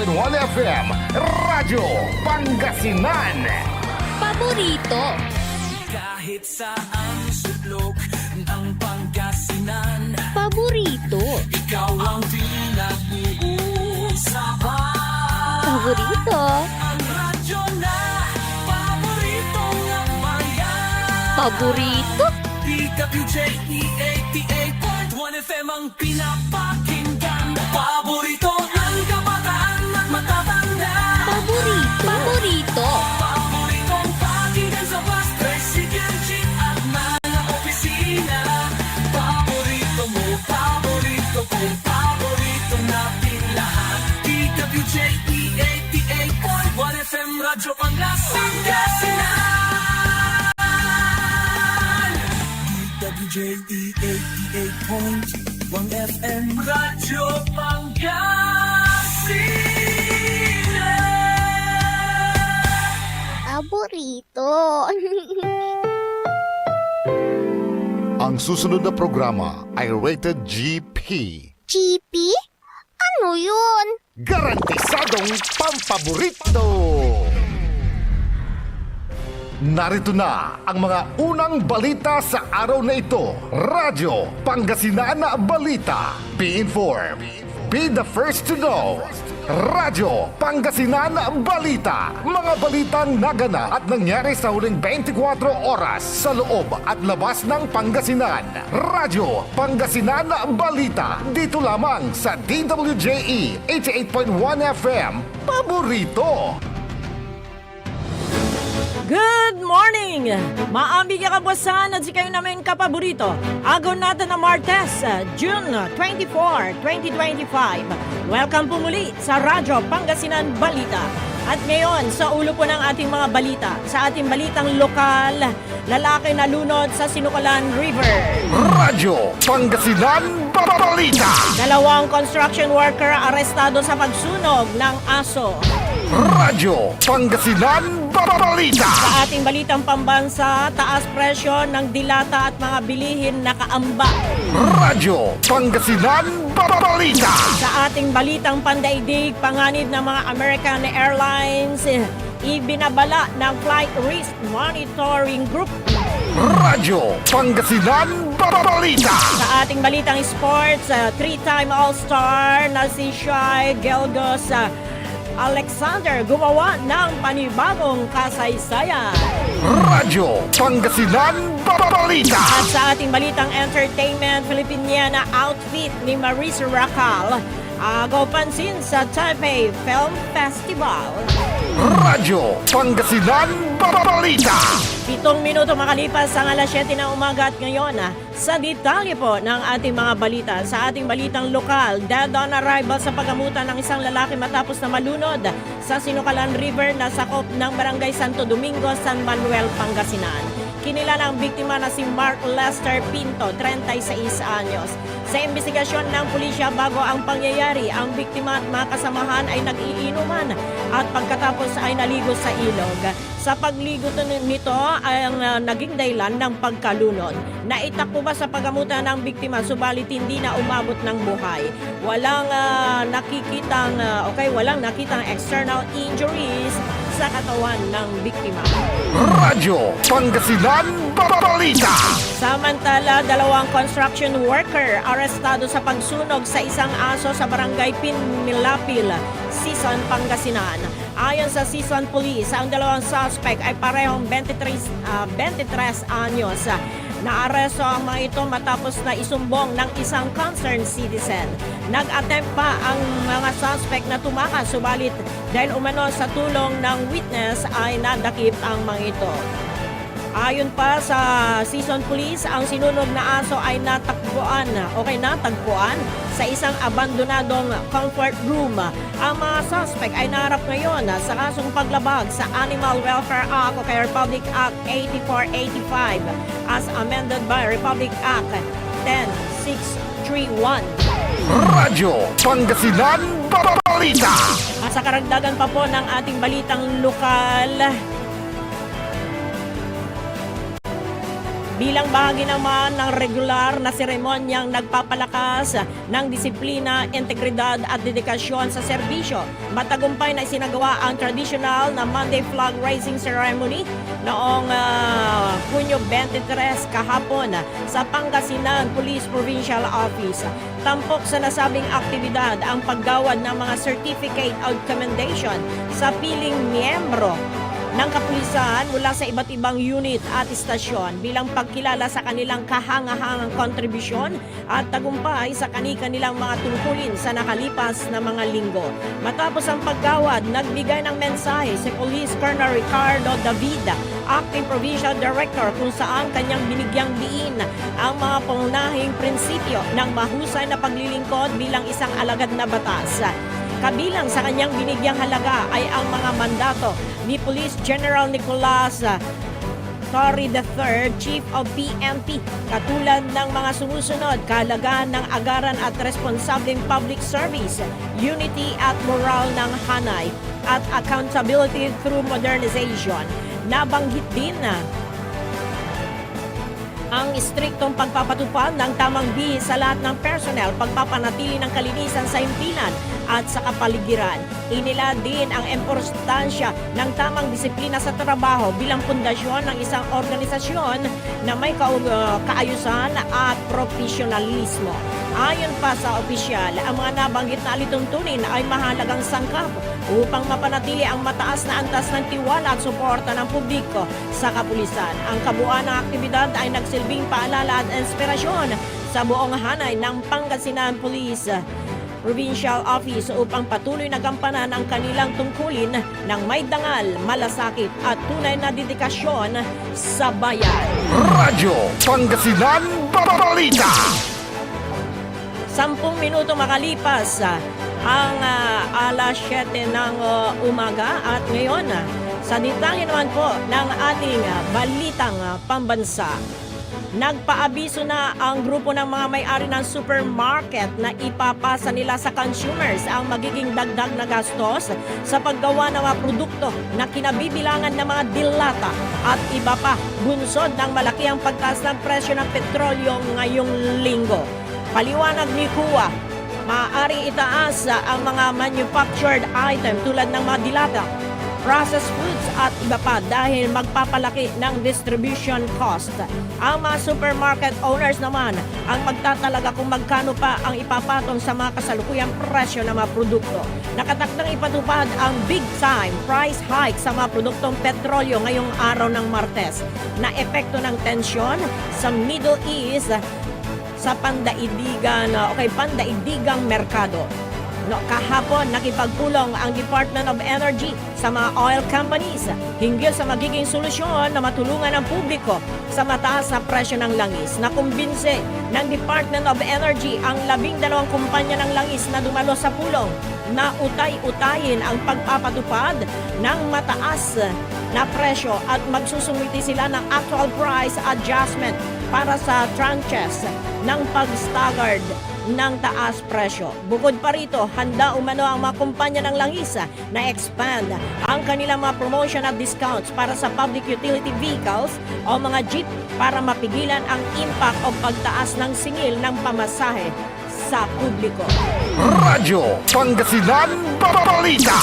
88.1 FM, Radyo Pangasinan. Paborito. Kahit saan sulok ng Pangasinan, Paborito. ikaw ang pinag-uusapan. Paborito. Ang radyo na paborito ng bayan. Paborito. DWJ 88.1 FM ang pinapakinggan. Paborito ng kabataan at matatanda. Paborito. Paborito. Paboritong pakinggan sa bus, tricycle, jeep at mga opisina. Paborito mo, paborito ko, paborito natin lahat. DWJ 88.1 FM, Radyo Pangasinan. DWJ 88.1 FM, Radyo Pangasinan. Paborito. Ang susunod na programa ay rated GP. GP? Ano yun? Garantisadong pampaborito! Narito na ang mga unang balita sa araw na ito. Radyo Pangasinan Balita. Be informed. Be the first to know. Radyo Pangasinan Balita. Mga balitang naganap at nangyari sa huling 24 oras sa loob at labas ng Pangasinan. Radyo Pangasinan Balita. Dito lamang sa DWJE 88.1 FM. Paborito! Good morning! Maambi ka kabuasan at si kayo namin kapaborito. Agon natin na Martes, June 24, 2025. Welcome po muli sa Radyo Pangasinan Balita. At ngayon, sa ulo po ng ating mga balita, sa ating balitang lokal, lalaki na lunod sa Sinukalan River. Radyo Pangasinan Balita. Dalawang construction worker arestado sa pagsunog ng aso. Radyo Pangasinan Balita. Sa ating balitang pambansa, taas presyo ng dilata at mga bilihin nakaamba. Radyo Pangasinan Balita. Sa ating balitang pandaigdig, panganib ng mga American Airlines, ibinabala ng Flight Risk Monitoring Group. Radyo Pangasinan Balita. Sa ating balitang sports, three-time All-Star na si Shai Gelgos Alexander gumawa ng panibagong kasaysayan. Radyo Pangasinan Balita. At sa ating balitang entertainment, Filipiniana outfit ni Marisa Racal agaw pansin sa Taipei Film Festival. Radyo Pangasinan Balita. 7 minuto makalipas ang alas 7 ng umaga at ngayon sa detalye po ng ating mga balita. Sa ating balitang lokal, dead on arrival sa pagamutan ng isang lalaki matapos na malunod sa Sinukalan River na sakop ng Barangay Santo Domingo, San Manuel, Pangasinan. Kinilala ang biktima na si Mark Lester Pinto, 36 anyos. Sa investigasyon ng pulisya bago ang pangyayari, ang biktima at mga kasamahan ay nag-iinuman at pagkatapos ay naligo sa ilog. Sa pagligo nito ay naging dahilan ng pagkalunod. Naitakbo ba sa pagamutan ng biktima subalit hindi na umabot ng buhay. Walang nakitang external injuries sa katawan ng biktima. Radyo Pangasinan Balita. Samantala, dalawang construction worker arestado sa pagsunog sa isang aso sa barangay Pinmilapil, Sison, Pangasinan. Ayon sa Sison Police, ang dalawang suspect ay parehong 23 anyos. Naaresto ang mga ito matapos na isumbong ng isang concerned citizen. Nag-attempt pa ang mga suspect na tumakas, subalit dahil umano sa tulong ng witness ay nadakip ang mga ito. Ayon pa sa Sison Police, ang sinunog na aso ay natagpuan sa isang abandonadong comfort room. Ang mga suspect ay naharap ngayon sa kasong paglabag sa Animal Welfare Act o kaya Republic Act 8485 as amended by Republic Act 10631. Radyo Pangasinan Balita. At sa karagdagan pa po ng ating balitang lokal, bilang bahagi naman ng regular na seremonyang nagpapalakas ng disiplina, integridad at dedikasyon sa serbisyo. Matagumpay na isinagawa ang traditional na Monday flag raising ceremony noong Hunyo 23 kahapon sa Pangasinan Police Provincial Office. Tampok sa nasabing aktibidad ang paggawad ng mga Certificate of Commendation sa piling miyembro ng kapulisan mula sa iba't ibang unit at istasyon bilang pagkilala sa kanilang kahangahangang kontribusyon at tagumpay sa kani-kanilang mga tungkulin sa nakalipas na mga linggo. Matapos ang paggawad, nagbigay ng mensahe si Police Colonel Ricardo David, Acting Provincial Director, kung saan kanyang binigyang diin ang mga pangunahing prinsipyo ng mahusay na paglilingkod bilang isang alagad na batas. Kabilang sa kanyang binigyang halaga ay ang mga mandato ni Police General Nicolas Torre III, Chief of PNP, katulad ng mga sumusunod: kahalagahan ng agaran at responsableng public service, unity at moral ng hanay, at accountability through modernization. Nabanggit din na ang istriktong pagpapatupad ng tamang bihis sa lahat ng personnel, pagpapanatili ng kalinisan sa himpilan at sa kapaligiran. Inila din ang importansya ng tamang disiplina sa trabaho bilang pundasyon ng isang organisasyon na may kaayusan at profesionalismo. Ayon pa sa opisyal, ang mga nabanggit na alituntunin ay mahalagang sangkap upang mapanatili ang mataas na antas ng tiwala at suporta ng publiko sa kapulisan. Ang kabuuan ng aktibidad ay nagsilbing paalala at inspirasyon sa buong hanay ng Pangasinan Police Provincial Office upang patuloy na gampanan ang kanilang tungkulin ng may dangal, malasakit at tunay na dedikasyon sa bayan. Radyo Pangasinan Balita. 10 minuto makalipas ang alas 7 ng umaga at ngayon sa detalye naman po ng ating balitang pambansa. Nagpaabiso na ang grupo ng mga may-ari ng supermarket na ipapasa nila sa consumers ang magiging dagdag na gastos sa paggawa ng mga produkto na kinabibilangan ng mga dilata at iba pa, bunsod ng malaki ang pagtaas ng presyo ng petrolyo ngayong linggo. Paliwanag ni Kuwa, maaaring itaas ang mga manufactured item tulad ng mga dilata, processed foods at iba pa dahil magpapalaki ng distribution cost. Ang mga supermarket owners naman ang magtatalaga kung magkano pa ang ipapatong sa mga kasalukuyang presyo ng mga produkto. Nakatakdang ipatupad ang big time price hike sa mga produktong petrolyo ngayong araw ng Martes na epekto ng tensyon sa Middle East sa pandaigdigang merkado. Kahapon, nakipagpulong ang Department of Energy sa mga oil companies hinggil sa magiging solusyon na matulungan ang publiko sa mataas na presyo ng langis. Nakumbinse ng Department of Energy ang 12 kumpanya ng langis na dumalo sa pulong na utay-utayin ang pagpapatupad ng mataas na presyo at magsusumiti sila ng actual price adjustment para sa tranches ng pag-staggered ng taas presyo. Bukod pa rito, handa umano ang mga kumpanya ng langis na expand ang kanilang mga promotion at discounts para sa public utility vehicles o mga jeep para mapigilan ang impact o pagtaas ng singil ng pamasahe sa publiko. Radyo Pangasinan Balita.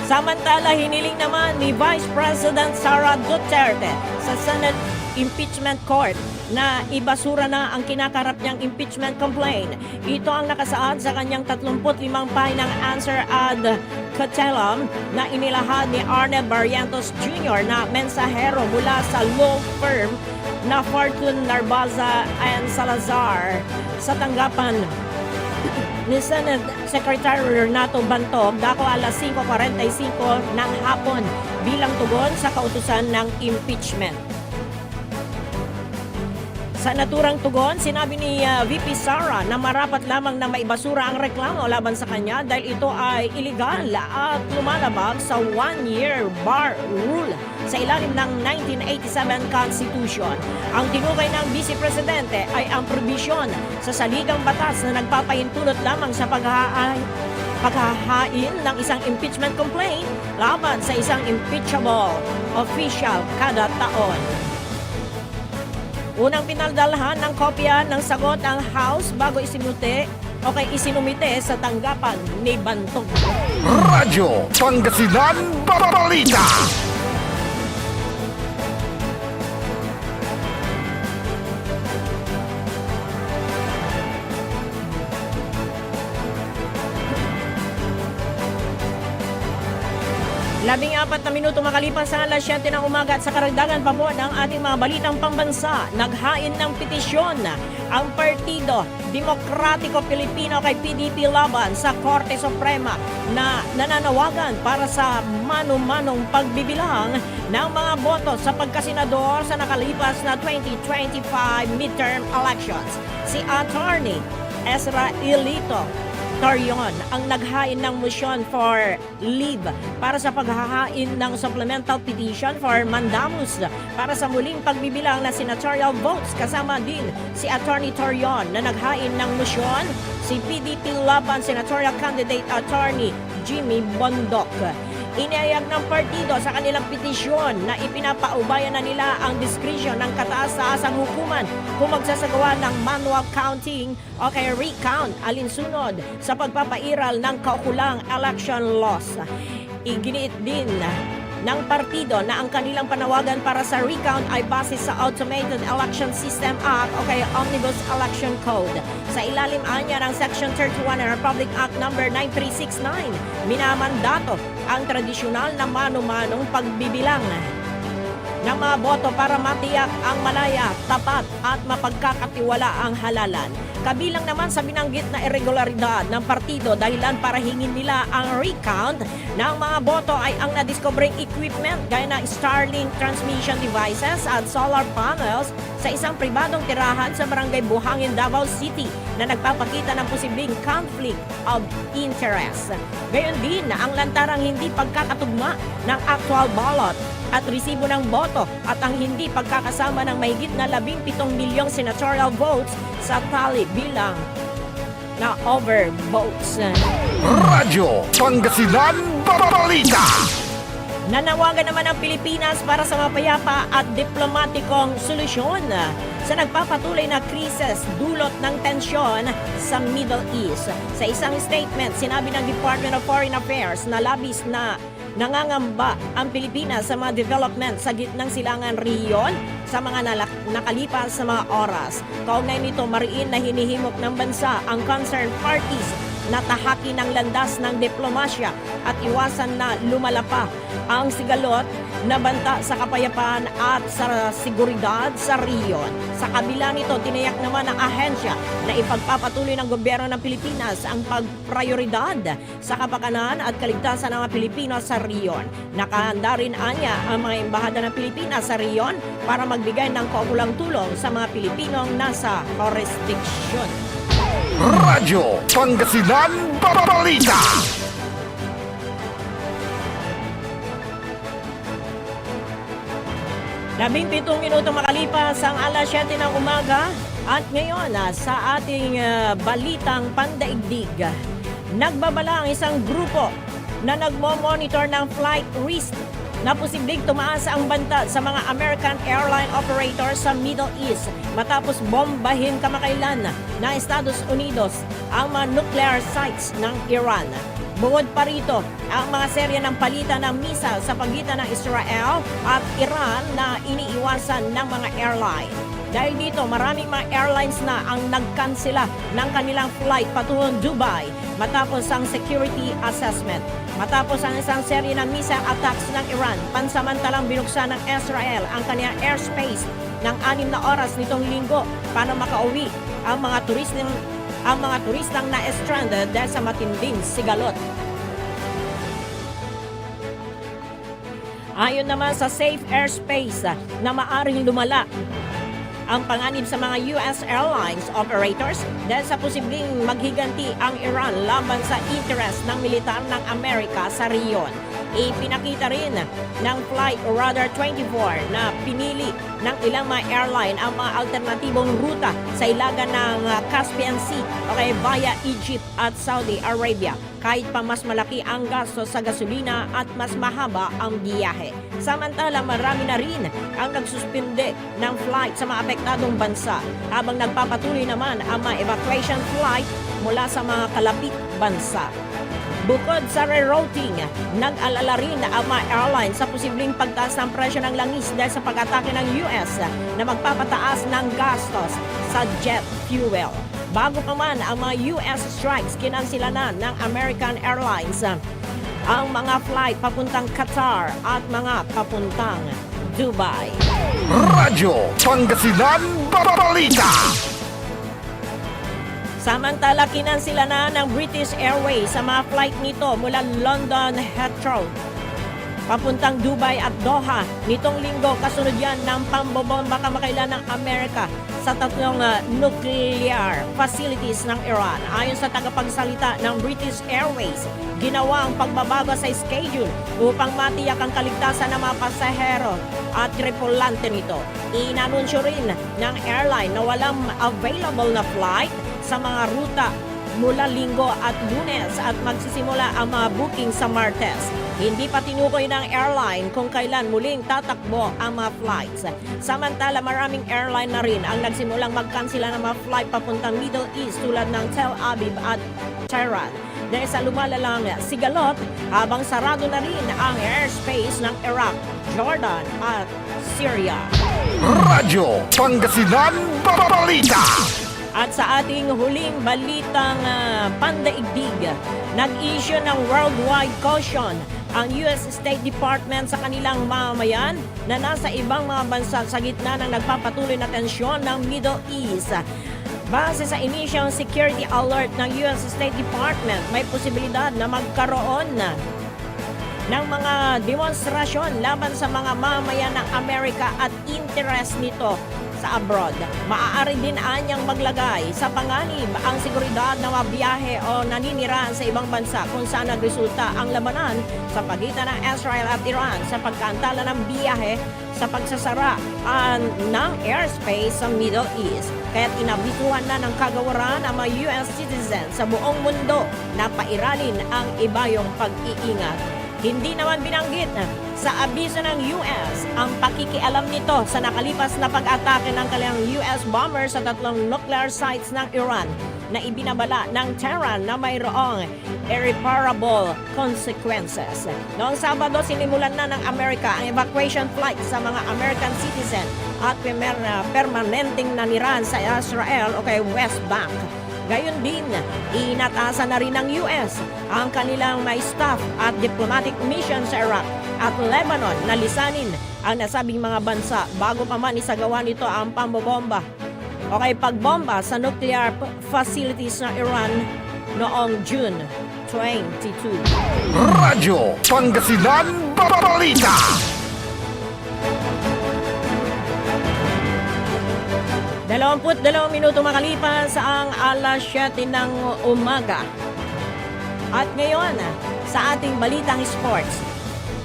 Samantala, hiniling naman ni Vice President Sara Duterte sa Senate Impeachment Court na ibasura na ang kinakarap niyang impeachment complaint. Ito ang nakasaad sa kanyang 35 pahinang answer ad catelam na inilahad ni Arne Barrientos Jr. na mensahero mula sa law firm na Fortune Narbaza and Salazar sa tanggapan ni Senate Secretary Renato Bantog dako alas 5:45 ng hapon bilang tugon sa kautusan ng impeachment. Sa naturang tugon, sinabi ni VP Sara na marapat lamang na maibasura ang reklamo laban sa kanya dahil ito ay iligal at lumalabag sa 1-year bar rule sa ilalim ng 1987 Constitution. Ang tinukay ng Vice Presidente ay ang probisyon sa saligang batas na nagpapahintulot lamang sa paghahain ng isang impeachment complaint laban sa isang impeachable official kada taon. Unang pinaldalhan ng kopya ng sagot ang House bago isinumite sa tanggapan ni Bantog. Radyo Pangasinan Balita. Labing-apat na minuto makalipas sa alas 7 ng umaga at sa karagdagan pa po ng ating mga balitang pambansa, naghain ng petisyon ang Partido Demokratiko Pilipino kay PDP laban sa Korte Suprema na nananawagan para sa mano-manong pagbibilang ng mga boto sa pagkasenador sa nakalipas na 2025 midterm elections. Si Attorney Ezra Ilito Torion ang naghain ng motion for leave para sa paghahain ng supplemental petition for mandamus para sa muling pagbibilang na senatorial votes. Kasama din si Attorney Torion na naghain ng motion si PDP laban senatorial candidate Attorney Jimmy Bondoc. Inihayag ng partido sa kanilang petisyon na ipinapaubayan na nila ang diskresyon ng kataas-taasang hukuman kung magsasagawa ng manual counting o kaya recount alinsunod sa pagpapairal ng kaukulang election laws. Iginiit din ng partido na ang kanilang panawagan para sa recount ay base sa Automated Election System Act o kaya Omnibus Election Code. Sa ilalim anya ng Section 31 ng Republic Act No. 9369, minamandato ang tradisyonal na mano-manong pagbibilang ng mga boto para matiyak ang malaya, tapat at mapagkakatiwala ang halalan. Kabilang naman sa binanggit na irregularidad ng partido dahilan para hingin nila ang recount ng mga boto ay ang nadiskobring equipment gaya na Starlink transmission devices at solar panels sa isang pribadong tirahan sa Barangay Buhangin, Davao City na nagpapakita ng posibleng conflict of interest. Gayon din na ang lantarang hindi pagkakatugma ng actual ballot at resibo ng boto at ang hindi pagkakasama ng mahigit na 17 milyong senatorial votes sa tali bilang na overvotes. Radyo Pangasinan Balita. Nanawagan naman ang Pilipinas para sa mapayapa at diplomatikong solusyon sa nagpapatuloy na krisis dulot ng tensyon sa Middle East. Sa isang statement, sinabi ng Department of Foreign Affairs na labis na nangangamba ang Pilipinas sa mga development sa gitnang silangan riyon sa mga nakalipas sa mga oras. Kaugnay nito, mariin na hinihimok ng bansa ang concerned parties na tahakin ng landas ng diplomasya at iwasan na lumala pa ang sigalot na banta sa kapayapaan at sa seguridad sa riyon. Sa kabila nito, tinayak naman ng ahensya na ipagpapatuloy ng gobyerno ng Pilipinas ang pagprioridad sa kapakanan at kaligtasan ng mga Pilipino sa riyon. Nakahanda rin anya ang mga embahada ng Pilipinas sa riyon para magbigay ng kaukulang tulong sa mga Pilipinong nasa jurisdiction. Radyo Pangasinan Balita. Labing 7 minuto makalipas ang alas 7 ng umaga at ngayon sa ating balitang pandaigdig. Nagbabala ang isang grupo na nagmo-monitor ng flight risk na posibleng tumaas ang banta sa mga American airline operators sa Middle East matapos bombahin kamakailan ng Estados Unidos ang mga nuclear sites ng Iran. Bukod pa rito, ang mga serya ng palitan ng missile sa pagitan ng Israel at Iran na iniiwasan ng mga airline. Dahil dito, maraming mga airlines na ang nagkansela ng kanilang flight patungong Dubai matapos ang security assessment. Matapos ang isang serye ng missile attacks ng Iran, pansamantalang binuksan ng Israel ang kanyang airspace ng 6 na oras nitong linggo para makauwi ang mga turistang na-stranded dahil sa matinding sigalot. Ayon naman sa safe airspace na maaring lumala ang panganib sa mga US Airlines operators dahil sa posibleng maghiganti ang Iran laban sa interes ng militar ng Amerika sa riyon. Ipinakita rin ng Flight Radar 24 na pinili ng ilang mga airline ang mga alternatibong ruta sa ilagan ng Caspian Sea o kaya via Egypt at Saudi Arabia. Kahit pa mas malaki ang gasto sa gasolina at mas mahaba ang biyahe. Samantala, marami na rin ang nagsuspinde ng flight sa mga apektadong bansa habang nagpapatuloy naman ang mga evacuation flight mula sa mga kalapit bansa. Bukod sa rerouting, nag-alala rin ang mga airline sa posibleng pagtaas ng presyo ng langis dahil sa pag-atake ng US na magpapataas ng gastos sa jet fuel. Bago pa man ang mga US strikes, kinansilanan ng American Airlines ang mga flight papuntang Qatar at mga papuntang Dubai. Radyo Pangasinan Balita. Samantala, kinansilanan ng British Airways sa mga flight nito mula London Heathrow papuntang Dubai at Doha nitong linggo, kasunod yan ng pambobomba kamakailan ng Amerika sa tatlong nuclear facilities ng Iran. Ayon sa tagapagsalita ng British Airways, ginawa ang pagbabago sa schedule upang matiyak ang kaligtasan ng mga pasahero at tripulante nito. Inanunsyo rin ng airline na walang available na flight sa mga ruta mula Linggo at Lunes at magsisimula ang mga booking sa Martes. Hindi pa tinukoy ng airline kung kailan muling tatakbo ang mga flights. Samantala, maraming airline na rin ang nagsimulang magkansela ng mga flight papuntang Middle East tulad ng Tel Aviv at Tehran. Dahil sa lumalalang sigalot, habang sarado na rin ang airspace ng Iraq, Jordan at Syria. Radyo Pangasinan Balita. At sa ating huling balitang pandaigdig, nag-issue ng worldwide caution ang US State Department sa kanilang mamamayan na nasa ibang mga bansa sa gitna ng nagpapatuloy na tensyon ng Middle East. Base sa initial security alert ng US State Department, may posibilidad na magkaroon ng mga demonstrasyon laban sa mga mamamayan ng Amerika at interest nito sa abroad. Maaari din anyang maglagay sa panganib ang seguridad ng mga biyahe o naninirahan sa ibang bansa kung saan nagresulta ang labanan sa pagitan ng Israel at Iran sa pagkaantala ng biyahe sa pagsasara ng airspace sa Middle East. Kaya't inabituhan na ng kagawaran ang mga US citizens sa buong mundo na pairalin ang ibayong pag-iingat. Hindi naman binanggit sa abiso ng US ang pakikialam nito sa nakalipas na pag-atake ng kanilang US bombers sa tatlong nuclear sites ng Iran na ibinabala ng Tehran na mayroong irreparable consequences. Noong Sabado, sinimulan na ng Amerika ang evacuation flight sa mga American citizen at permanenteng nanirahan sa Israel o kay West Bank. Gayon din, inatasan na rin ng US ang kanilang may staff at diplomatic mission sa Iraq at Lebanon na lisanin ang nasabing mga bansa bago pa man isagawa nito ang pambobomba o kay pagbomba sa nuclear facilities ng Iran noong June 22. Radyo Pangasinan Balita. Dalawang minuto makalipas ang alas 7 ng umaga. At ngayon, sa ating balitang sports,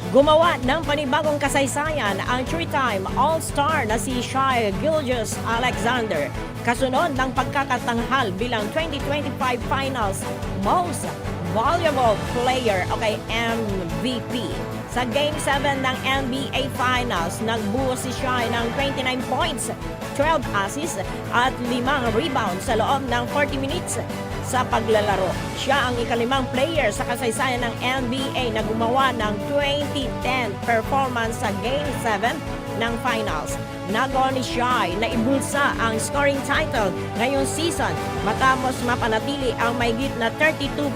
gumawa ng panibagong kasaysayan ang three-time All-Star na si Shai Gilgeous-Alexander, kasunod ng pagkakatanghal bilang 2025 Finals Most Valuable Player o kay MVP. Sa Game 7 ng NBA Finals, nagbuo si Shai ng 29 points, 12 assists at 5 rebounds sa loob ng 40 minutes sa paglalaro. Siya ang ikalimang player sa kasaysayan ng NBA na gumawa ng 2010 performance sa Game 7 ng Finals. Nagawa ni Shai na ibulsa ang scoring title ngayong season matapos mapanatili ang mahigit na 32.7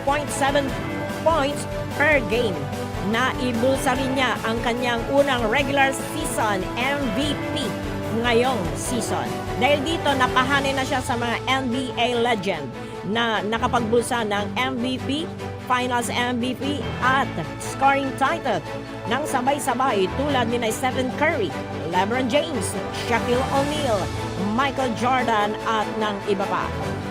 points per game. Naibulsa rin niya ang kanyang unang regular season MVP ngayong season. Dahil dito, napahanay na siya sa mga NBA legend na nakapagbulsa ng MVP, Finals MVP at scoring title ng sabay-sabay tulad ni Stephen Curry, LeBron James, Shaquille O'Neal, Michael Jordan at ng iba pa.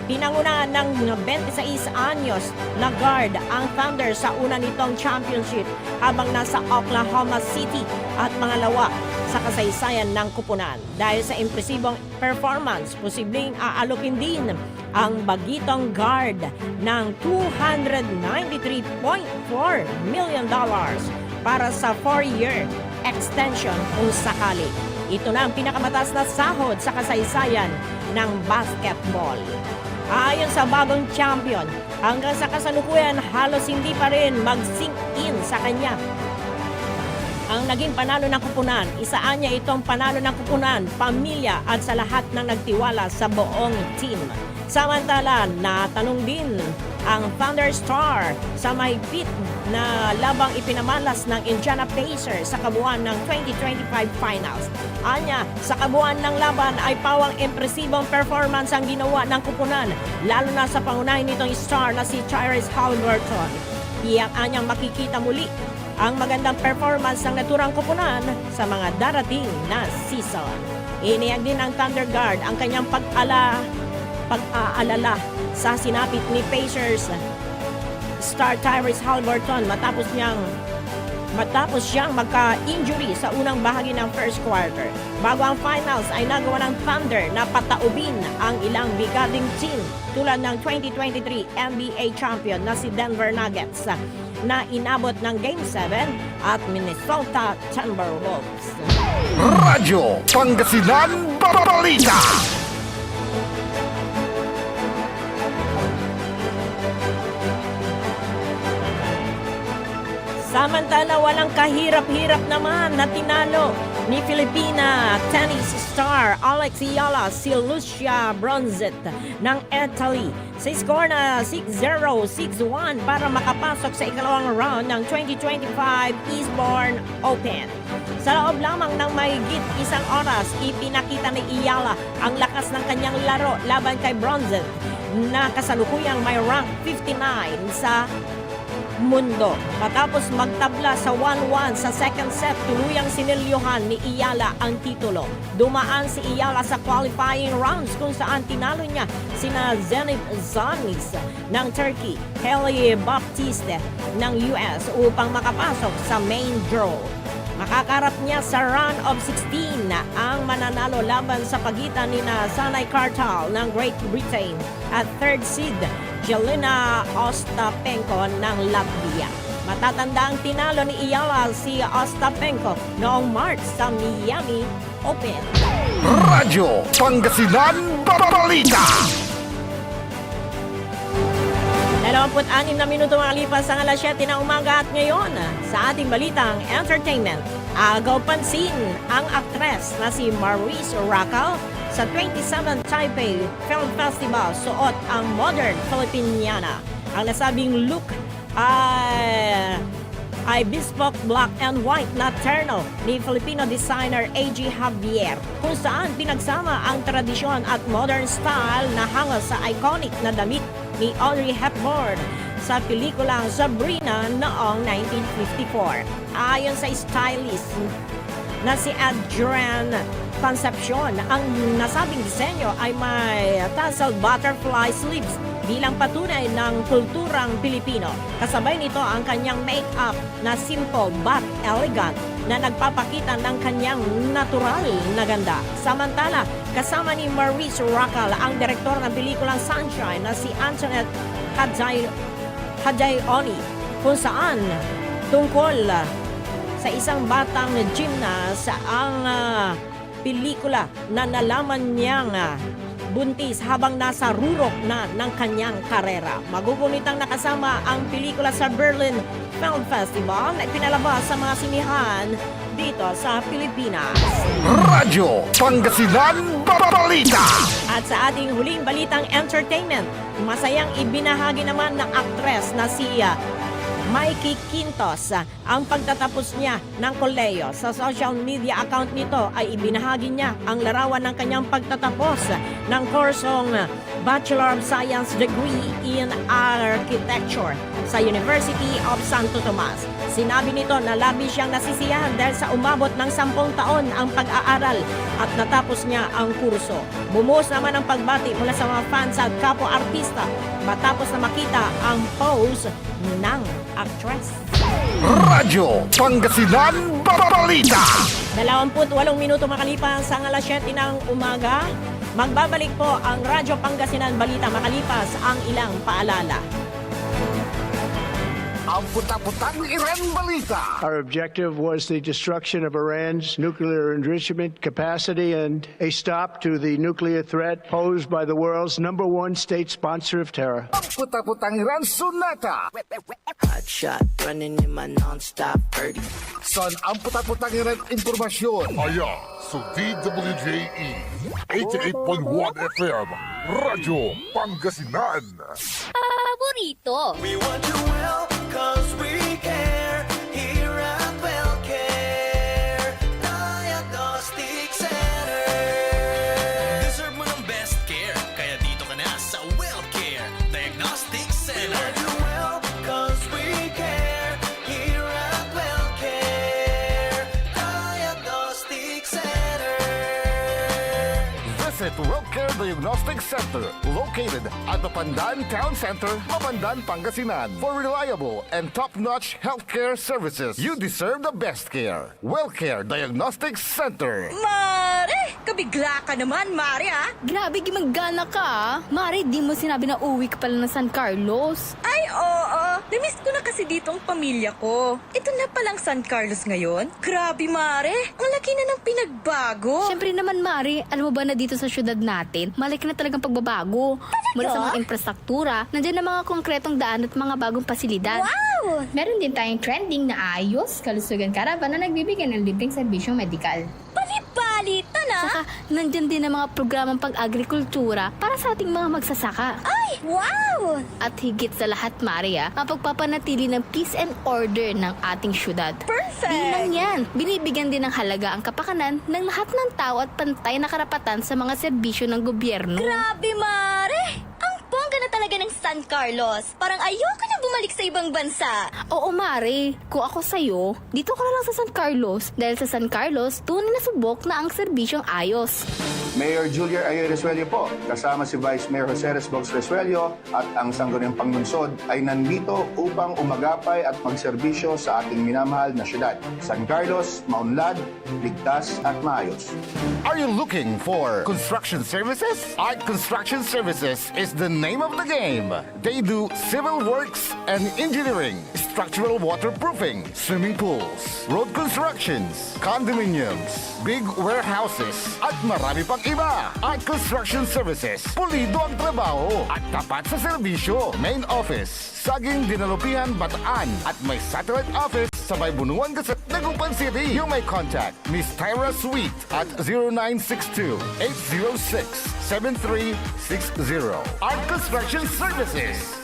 Pinangunahan ng 26 anyos na guard ang Thunder sa una nitong championship habang nasa Oklahoma City at mangalawa sa kasaysayan ng kupunan. Dahil sa impresibong performance, posibleng aalukin din ang bagitong guard ng $293.4 million para sa 4-year extension kung sakali. Ito na ang pinakamataas na sahod sa kasaysayan ng basketball. Ayon sa bagong champion, hanggang sa kasalukuyan halos hindi pa rin mag-sink in sa kanya ang naging panalo ng kupunan. Isaan niya itong panalo ng kupunan, pamilya at sa lahat ng nagtiwala sa buong team. Samantala, natanong din ang Thunder Star sa mahigpit na labang ipinamalas ng Indiana Pacers sa kabuuan ng 2025 Finals. Anya, sa kabuuan ng laban ay pawang impresibong performance ang ginawa ng kupunan, lalo na sa pangunahin nitong star na si Tyrese Halliburton. Tiyak anyang makikita muli ang magandang performance ng naturang kupunan sa mga darating na season. Iniyag din ng Thunder Guard ang kanyang pag-aalala sa sinapit ni Pacers star Tyrese Halliburton matapos siyang magka-injury sa unang bahagi ng first quarter. Bago ang finals ay nagawa ng Thunder na pataubin ang ilang bigading team tulad ng 2023 NBA champion na si Denver Nuggets na inabot ng Game 7 at Minnesota Timberwolves. Radyo Pangasinan Balita. Samantala, walang kahirap-hirap naman na tinalo ni Filipina tennis star Alex Ayala si Lucia Bronzet ng Italy sa score na 6-0, 6-1 para makapasok sa ikalawang round ng 2025 Eastbourne Open. Sa loob lamang ng mahigit isang oras, ipinakita ni Ayala ang lakas ng kanyang laro laban kay Bronzet na kasalukuyang may rank 59 sa mundo. Matapos magtabla sa 1-1 sa second set, tuluyang sinilyuhan ni Ayala ang titulo. Dumaan si Ayala sa qualifying rounds kung saan tinalo niya sina Zenit Zanis ng Turkey, Kelly Baptiste ng US upang makapasok sa main draw. Makakarap niya sa round of 16 na ang mananalo laban sa pagitan ni Sanay Kartal ng Great Britain at third seed Jelena Ostapenko ng Latvia. Matatanda ang tinalo ni Ayala si Ostapenko noong March sa Miami Open. Radyo Pangasinan Balita. 26 na minuto makalipas ang alas 7 ng umaga at ngayon sa ating balitang entertainment. Agaw pansin ang aktres na si Maurice Racal sa 27th Taipei Film Festival suot ang modern Filipiniana. Ang nasabing look ay bespoke black and white na terno ni Filipino designer A.G. Javier kung saan pinagsama ang tradisyon at modern style na hangos sa iconic na damit ni Audrey Hepburn sa pelikulang Sabrina noong 1954. Ayon sa stylist na si Adrian Concepcion, ang nasabing disenyo ay may tassel butterfly sleeves bilang patunay ng kulturang Pilipino. Kasabay nito ang kanyang make-up na simple but elegant na nagpapakita ng kanyang natural na ganda. Samantala, kasama ni Maurice Racal ang direktor ng pelikulang Sunshine na si Antoinette Hadjayoni kung saan tungkol sa isang batang gymnast ang pelikula na nalaman niyang buntis habang nasa rurok na ng kanyang karera. Magugunitang nakasama ang pelikula sa Berlin Film Festival na ipinalabas sa mga sinihan dito sa Pilipinas. Radyo Pangasinan Balita. At sa ating huling balitang entertainment, masayang ibinahagi naman ng aktres na si Mikey Quintos ang pagtatapos niya ng koleyo. Sa social media account nito ay ibinahagi niya ang larawan ng kanyang pagtatapos ng kursong Bachelor of Science degree in Architecture sa University of Santo Tomas. Sinabi nito na labis siyang nasisiyahan dahil sa umabot ng 10 taon ang pag-aaral at natapos niya ang kurso. Bumuhos naman ang pagbati mula sa mga fans at kapwa-artista matapos na makita ang pose ng actress. Radyo Pangasinan Balita. 28 minuto makalipas ang alas 7 ng umaga. Magbabalik po ang Radyo Pangasinan Balita makalipas ang ilang paalala. Ang puta-putang Iran Balita. Our objective was the destruction of Iran's nuclear enrichment capacity and a stop to the nuclear threat posed by the world's #1 state sponsor of terror. Ang puta-putang Iran Sunata. Hot shot, running in my non-stop 30. Son ang puta-putang Iran Impormasyon. Aya sa DWJE 88.1 FM Radyo Pangasinan. Paborito. We want you well, cause we care. Here at WellCare Diagnostic Center. Deserve mo ng best care, kaya dito ka na sa WellCare Diagnostic Center. We want you well, cause we care. Here at WellCare Diagnostic Center. Visit WellCare Diagnostic Center, located at the Pandan Town Center, Mapandan, Pangasinan. For reliable and top-notch healthcare services, you deserve the best care. WellCare Diagnostic Center. Mare! Kabigla ka naman, Mare, ha? Grabe, gimagana ka ah. Mari, di mo sinabi na uwi ka pala ng San Carlos. Ay, oo. Namiss ko na kasi dito ang pamilya ko. Ito na palang San Carlos ngayon. Grabe, Mare. Ang laki na ng pinagbago. Siyempre naman, Mari, alam mo ba na dito sa syudad natin, malaki na talagang pagbabago. Mula sa mga infrastruktura, nandiyan na mga konkretong daan at mga bagong pasilidad. Wow! Meron din tayong trending na ayos, kalusugan Caravan na nagbibigay ng libreng serbisyong medikal. Balita na! Saka, nandiyan din ang mga programang pag-agrikultura para sa ating mga magsasaka. Ay, wow! At higit sa lahat, Maria, ang pagpapanatili ng peace and order ng ating syudad. Perfect! Di lang yan, binibigyan din ng halaga ang kapakanan ng lahat ng tao at pantay na karapatan sa mga serbisyo ng gobyerno. Grabe, Mare! Ang bongga na talaga ng San Carlos. Parang ayoko na bumalik sa ibang bansa. Oo, Mare. Kung ako sa'yo, dito ka na lang sa San Carlos. Dahil sa San Carlos, tunay na subok na ang serbisyong ayos. Mayor Julia Ayer Resuello po, kasama si Vice Mayor Jose Resbox Resuello at ang Sangguniang Panglungsod ay nandito upang umagapay at magserbisyo sa ating minamahal na syudad. San Carlos, maunlad, ligtas at maayos. Are you looking for construction services? Art Construction Services is the name of the game. They do civil works and engineering, structural waterproofing, swimming pools, road constructions, condominiums, big warehouses, at marami pang iba. Art Construction Services, pulido ang trabaho at tapat sa serbisyo. Main office, Saging Dinalupihan, Bataan, at may satellite office sa may Bunuan Gasat, Dagupan City. You may contact Miss Tyra Sweet at 0962-806-7360. Art Construction Services.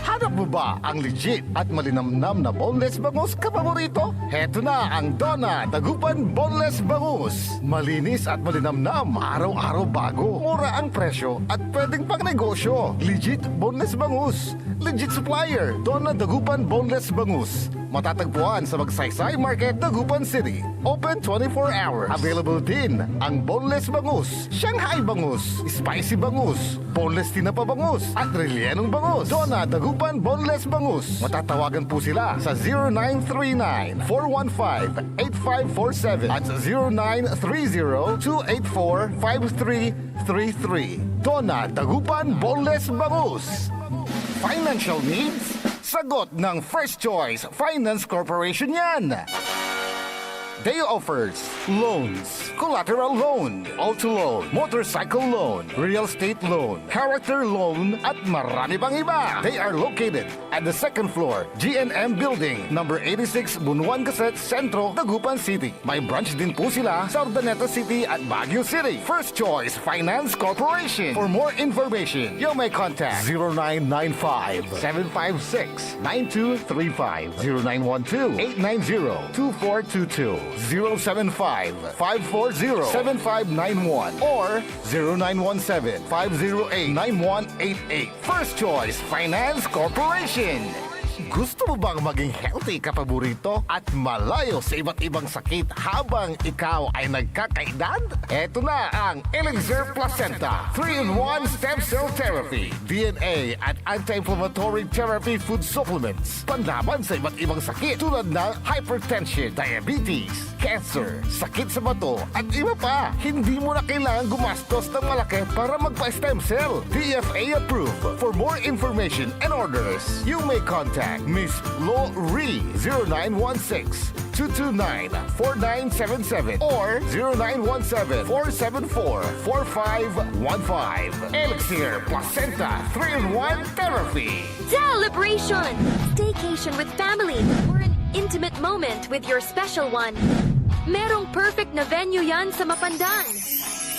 Hanap mo ba ang legit at malinamnam na boneless bangus kapaborito? Heto na ang Donna Dagupan Boneless Bangus. Malinis at malinamnam, araw-araw bago. Mura ang presyo at pwedeng pang negosyo. Legit boneless bangus. Legit supplier, Donna Dagupan Boneless Bangus. Matatagpuan sa Magsaysay Market, Dagupan City. Open 24 hours. Available din ang boneless bangus, Shanghai bangus, spicy bangus, boneless tinapa bangus, at rellenong bangus. Donna Dagupan Boneless Bangus. Matatawagan po sila sa 0939-415-8547 at 0930-284-5333. Donna Dagupan Boneless Bangus. Financial needs? Sagot ng First Choice Finance Corporation yan. They offers loans, collateral loan, auto loan, motorcycle loan, real estate loan, character loan, at marami pang iba. They are located at the second floor, GNM Building, number 86, Bunuan Gasset, Centro, Dagupan City. May branch din po sila sa Urdaneta City at Baguio City. First Choice Finance Corporation. For more information, you may contact 0995-756-9235, 0912-890-2422. 0917-540-7591 or 0917-508-9188. First Choice Finance Corporation. Gusto mo bang maging healthy ka paborito at malayo sa iba't ibang sakit habang ikaw ay nagkakaedad? Ito na ang Elixir Placenta 3-in-1 Stem Cell Therapy, DNA at Anti-Inflammatory Therapy Food Supplements. Panlaban sa iba't ibang sakit tulad ng hypertension, diabetes, cancer, sakit sa bato at iba pa. Hindi mo na kailangan gumastos ng malaki para magpa-stem cell. DFA approved. For more information and orders, you may contact Miss Lo Ree 0916-229-4977 or 0917-474-4515. Elixir Placenta 3-in-1 Therapy. Celebration! Staycation with family or an intimate moment with your special one. Merong perfect na venue yan sa Mapandan.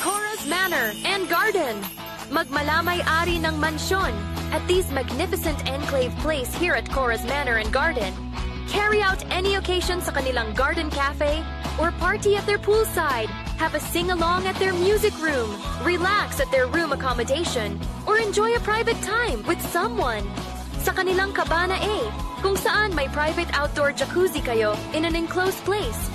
Cora's Manor and Garden. Magmalamay-ari ng mansyon at these magnificent enclave place here at Cora's Manor and Garden. Carry out any occasion sa kanilang garden cafe or party at their poolside. Have a sing-along at their music room. Relax at their room accommodation or enjoy a private time with someone. Sa kanilang Cabana A, kung saan may private outdoor jacuzzi kayo in an enclosed place.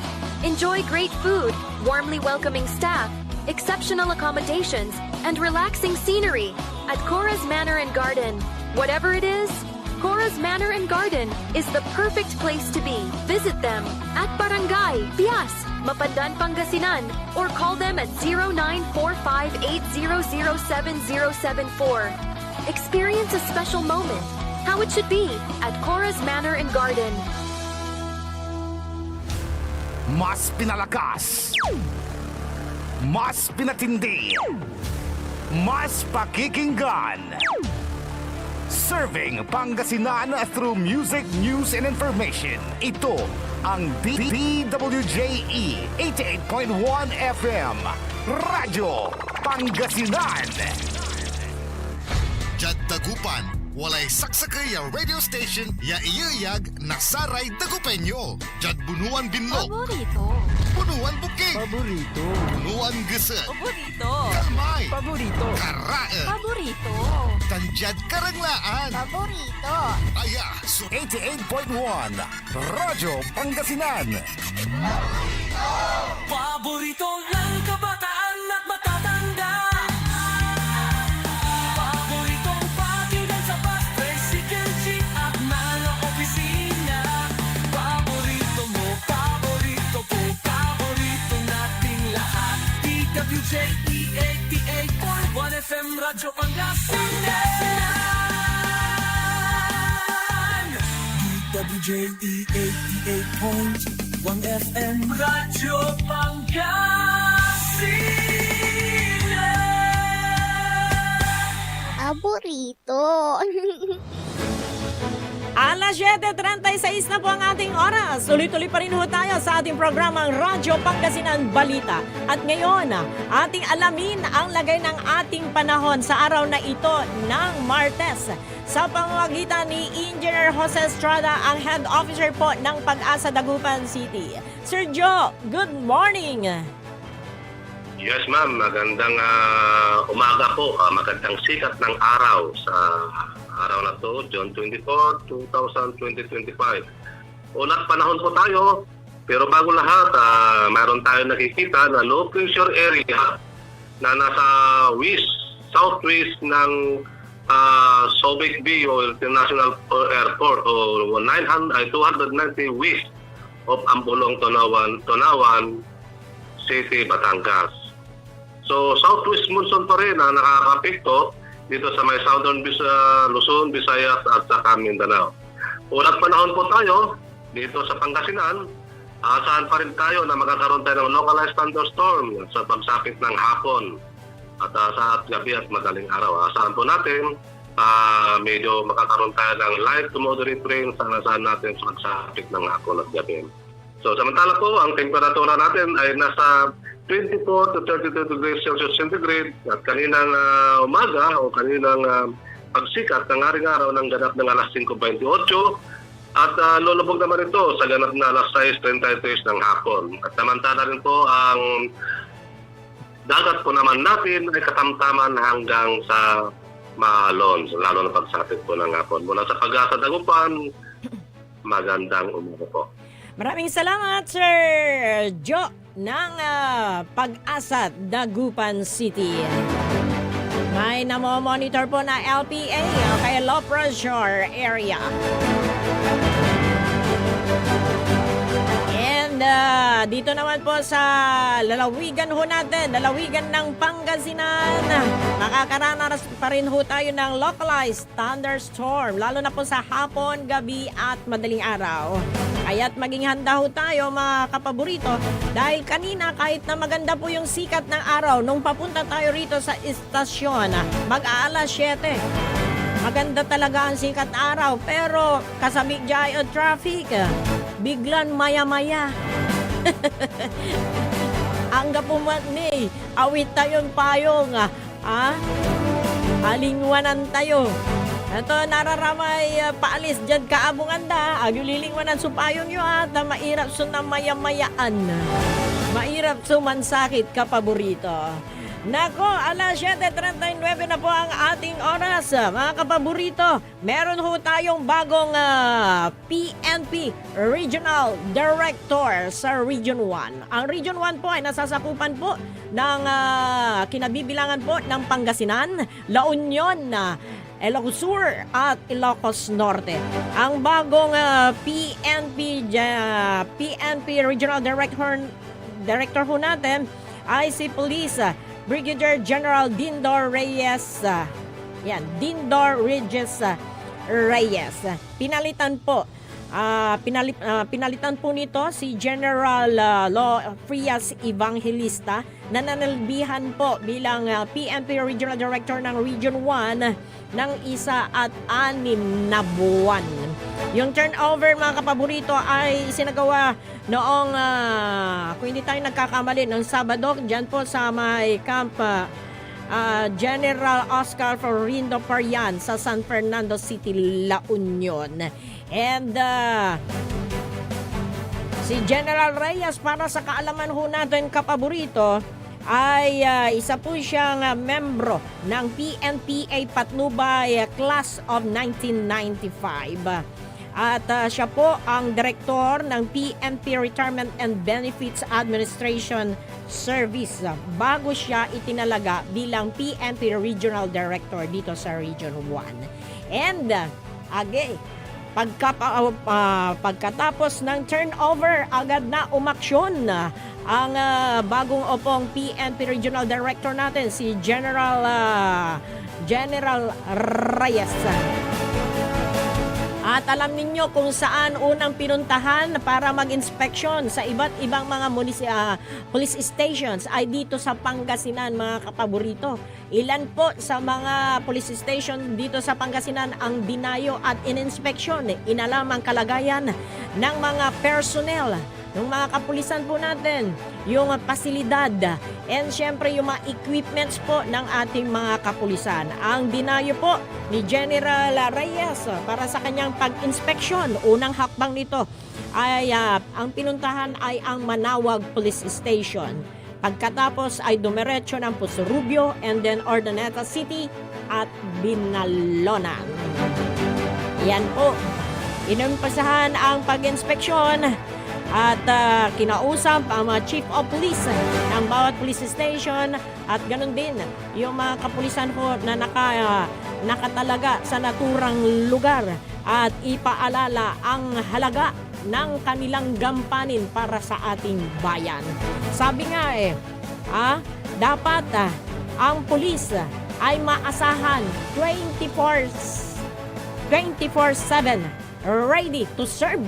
Enjoy great food, warmly welcoming staff, exceptional accommodations, and relaxing scenery at Cora's Manor and Garden. Whatever it is, Cora's Manor and Garden is the perfect place to be. Visit them at Barangay Pias, Mapandan, Pangasinan, or call them at 0945-800-7074. Experience a special moment, how it should be at Cora's Manor and Garden. Mas pinalakas, mas pinatindi, mas pakikinggan. Serving Pangasinan through music, news, and information. Ito ang DWJE 88.1 FM, Radyo Pangasinan. Jad Dagupan, walay saksakay ya radio station ya iyayag nasaray Dagupenyo. Jad Bunuan Binlog. Paborito. Bunuan Bukid. Paborito. Bunuan Gese. Paborito. Kalmay. Paborito. Karae. Paborito. Tanjad Karanglaan. Paborito. Aya, so 88.1 Radyo Pangasinan. Paborito ng kabataan at matatanda. Paboritong pakilan sa bus, tricycle, jeep at mga opisina. Paborito mo, paborito ko, paborito nating lahat. DWJE 88.1 FM Radyo Pangasinan. DWJE 88.1 FM Radyo Pangasinan. Paborito. Alas 7:36 na po ang ating oras. Tuloy-tuloy pa rin ho tayo sa ating programang Radyo Pangasinan Balita. At ngayon, ating alamin ang lagay ng ating panahon sa araw na ito ng Martes. Sa pamamagitan ni Engineer Jose Estrada, ang Head Officer po ng Pag-asa Dagupan City. Sir Joe, good morning! Yes ma'am, magandang umaga po, magandang sikat ng araw sa araw na to, June 24, 2025. Ulat panahon po tayo, pero bago lahat, mayroon tayo nakikita na low pressure area na nasa southwest ng Subic Bay o International Airport o 290 west of Ambulong, Tonawan City, Batangas. So, southwest monsoon pa rin na nakakapekto dito sa may southern Luzon, Visayas at saka Mindanao. Ulat panahon po tayo dito sa Pangasinan. Asahan pa rin tayo na magkakaroon tayo ng localized thunderstorm sa pagsapit ng hapon at sa gabi at madaling araw. Asahan po natin medyo makakaroon tayo ng light to moderate rain sa asahan natin sa pagsapit ng hapon at gabi. So, samantala po, ang temperatura natin ay nasa 24 to 32 degrees Celsius centigrade at kaninang umaga o kaninang pagsikat ng aring araw ng ganap ng alas 5:28 At lulubog naman ito sa ganap na alas 6:33 ng hapon. At samantala rin po ang dagat po naman natin ay katamtaman hanggang sa maalon, lalo na pagsapit po ng hapon. Mula sa Pag-asa Dagupan, magandang umaga po. Maraming salamat, Sir Joe ng Pag-asa Dagupan City. May namomonitor po na LPA kay low pressure area. And dito naman po sa lalawigan ho natin, lalawigan ng Pangasinan, makakaranas pa rin ho tayo ng localized thunderstorm, lalo na po sa hapon, gabi at madaling araw. Kaya't maging handa ho tayo mga kapaborito dahil kanina kahit na maganda po yung sikat ng araw nung papunta tayo rito sa istasyon, mag-aalas 7. Maganda talaga ang sikat araw pero kasabik dyan o traffic, biglan maya-maya. Ang gapumat ni, awit tayong payong, alingwanan tayo. Ito nararamay paalis dyan kaabungan da, agyulilingwanan supayong nyo at mairap sunang maya-mayaan. Mairap sumansakit kapaborito. Nako, alas 7:39 na po ang ating oras. Mga kapaborito, meron ho tayong bagong PNP Regional Director sa Region 1. Ang Region 1 po ay nasasakupan po ng kinabibilangan po ng Pangasinan, La Union, Ilocos Sur at Ilocos Norte. Ang bagong PNP Regional Director ho natin ay si Police Brigadier General Dindor Reyes. Dindor Reyes. Pinalitan po nito si General Frias Evangelista na nanalbihan po bilang PNP Regional Director ng Region 1 ng 1 at 6 na buwan. Yung turnover mga kapaborito ay sinagawa noong, kung hindi tayo nagkakamali, ng Sabado, dyan po sa may camp General Oscar Florindo Parian sa San Fernando City, La Union. And si General Reyes, para sa kaalaman ho natin kapaborito, ay isa po siyang membro ng PNPA Patnubay Class of 1995. At siya po ang direktor ng PNP Retirement and Benefits Administration Service bago siya itinalaga bilang PNP Regional Director dito sa Region 1. And pagkatapos ng turnover, agad na umaksyon ang bagong opong PNP Regional Director natin, si General Reyes. At alam ninyo kung saan unang pinuntahan para mag-inspeksyon sa iba't ibang mga police stations ay dito sa Pangasinan mga kapaborito. Ilan po sa mga police station dito sa Pangasinan ang dinayo at ininspeksyon, inalam ang kalagayan ng mga personnel, ng mga kapulisan po natin, yung pasilidad, and syempre yung mga equipments po ng ating mga kapulisan. Ang dinayo po ni General Reyes para sa kanyang pag-inspeksyon, unang hakbang nito ay ang pinuntahan ay ang Manawag Police Station. Pagkatapos ay dumiretso ng Pusurubio and then Ordaneta City at Binalonan. Yan po, inumpasahan ang pag-inspeksyon at kinausap ang mga chief of police ng bawat police station at ganun din yung mga kapulisan po na nakatalaga sa naturang lugar at ipaalala ang halaga ng kanilang gampanin para sa ating bayan. Sabi nga dapat ang pulis ay maasahan 24/7 ready to serve.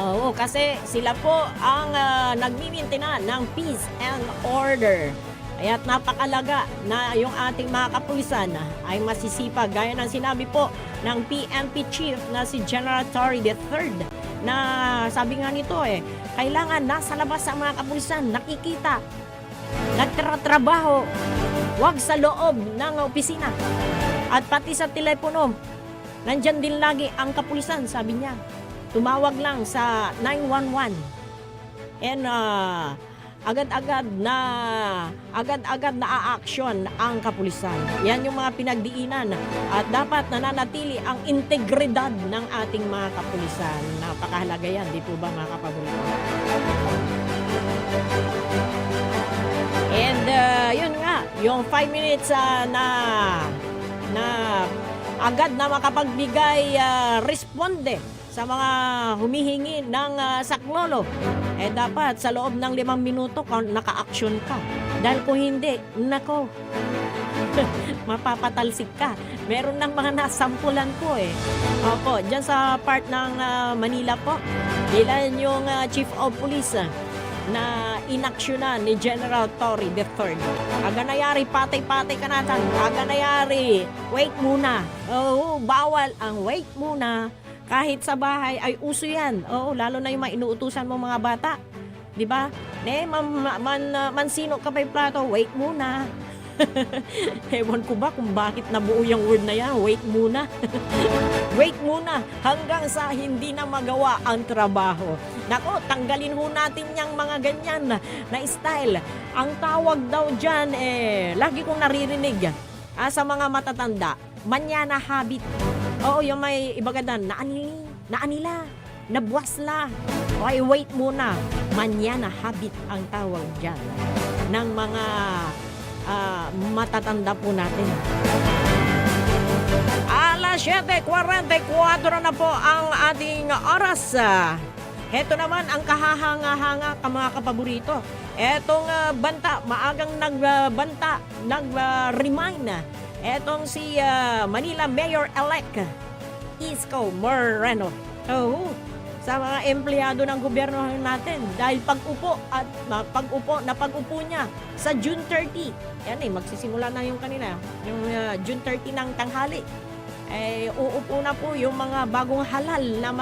Oo, kasi sila po ang nagmimintina ng peace and order. Kaya't napakalaga na yung ating mga kapulisan ay masisipag. Gaya ng sinabi po ng PNP Chief na si General Torre III na sabi nga nito kailangan nasa labas ang mga kapulisan, nakikita, nagtratrabaho, wag sa loob ng opisina at pati sa telepono. Nandyan din lagi ang kapulisan, sabi niya. Tumawag lang sa 911. And agad-agad na a-action ang kapulisan. Yan yung mga pinagdiinan at dapat nananatili ang integridad ng ating mga kapulisan. Napakahalaga yan, di po ba mga kapaborito? And yun nga, yung 5 minutes na agad na makapagbigay responde sa mga humihingi ng saklolo. Dapat sa loob ng 5 minuto naka-action ka. Dahil kung hindi, nako, mapapatalsik ka. Meron ng mga nasampulan po Opo, dyan sa part ng Manila po, ilan yung Chief of Police na inaksyonan ni General Torre III. Aga nayari, patay-patay ka natin. Aga nayari, wait muna. Oo, bawal ang wait muna. Kahit sa bahay ay uso yan. Oo, lalo na yung mga inuutusan mo mga bata. Di ba? Mansino ka pa yung plato, wait muna. Ewan ko ba kung bakit nabuo yung word na yan, wait muna. Wait muna hanggang sa hindi na magawa ang trabaho. Nako, tanggalin ho natin yung mga ganyan na style. Ang tawag daw dyan, lagi kong naririnig sa mga matatanda, manyana habit. Oo, yung may ibagadan, naanila, nabuwasla. Okay, wait muna. Manyana habit ang tawag dyan ng mga matatanda po natin. Alas 7:44 na po ang ating oras. Heto naman ang kahahanga-hanga mga kapaborito. Etong banta, maagang nag-remind etong si Manila Mayor-elect Isko Moreno. Sa mga empleyado ng gobyerno natin dahil pag-upo niya sa June 30. Yan magsisimula na yung kanila, yung June 30 ng tanghali. Uupo na po yung mga bagong halal na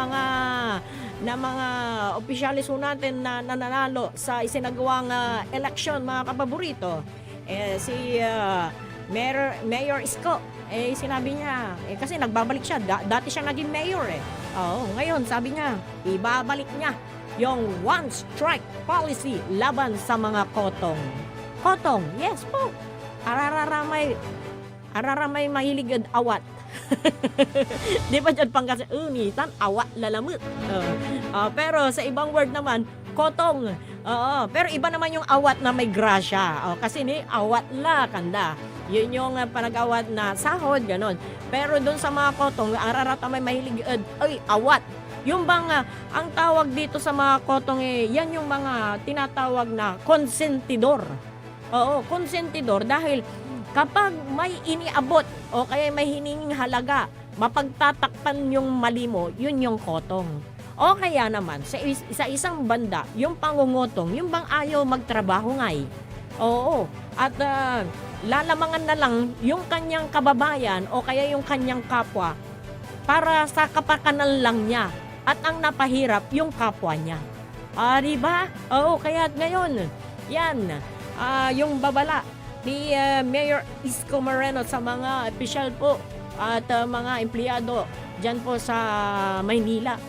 mga opisyalis po natin na nananalo sa isinagawang eleksyon mga kapaborito. Si Mayor Isko, sinabi niya, kasi nagbabalik siya, dati siya naging mayor ngayon sabi niya, ibabalik niya yung one strike policy laban sa mga kotong. Kotong, yes po. Araramay mahilig awat. Di ba dyan Pangasinan, unitan, awat, lalamut. Pero sa ibang word naman, kotong. Pero iba naman yung awat na may grasya. Kasi awat la kanda. Yun yung panag-awat na sahod, ganon. Pero doon sa mga kotong, ararata may mahilig, awat. Yung bang, ang tawag dito sa mga kotong, yan yung mga tinatawag na konsentidor. Oo, konsentidor dahil kapag may iniabot o kaya may hininging halaga, mapagtatakpan yung mali mo, yun yung kotong. O kaya naman, sa isang banda, yung pangungotong, yung bang ayaw magtrabaho ngay. Oo, at lalamangan na lang yung kanyang kababayan o kaya yung kanyang kapwa para sa kapakanan lang niya at ang napahirap yung kapwa niya. Diba? Oo, kaya ngayon, yan, yung babala ni Mayor Isko Moreno sa mga opisyal po at mga empleyado dyan po sa Maynila.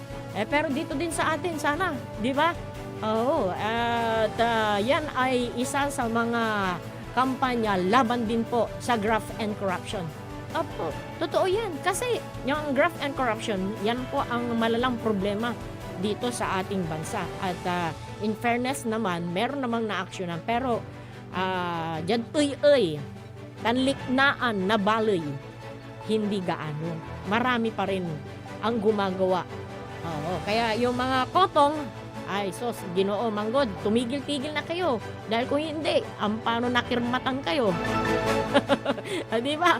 Pero dito din sa atin sana, di ba? Oo, at yan ay isa sa mga kampanya laban din po sa graft and corruption. Opo, totoo yan. Kasi yung graft and corruption, yan po ang malalang problema dito sa ating bansa. At in fairness naman, meron namang na-actionan. Pero dyan tanliknaan na baloy, hindi gaano. Marami pa rin ang gumagawa. Kaya yung mga kotong, ay sos, Ginoo Manggod, tumigil-tigil na kayo. Dahil kung hindi, paano nakirmatan kayo? Di ba?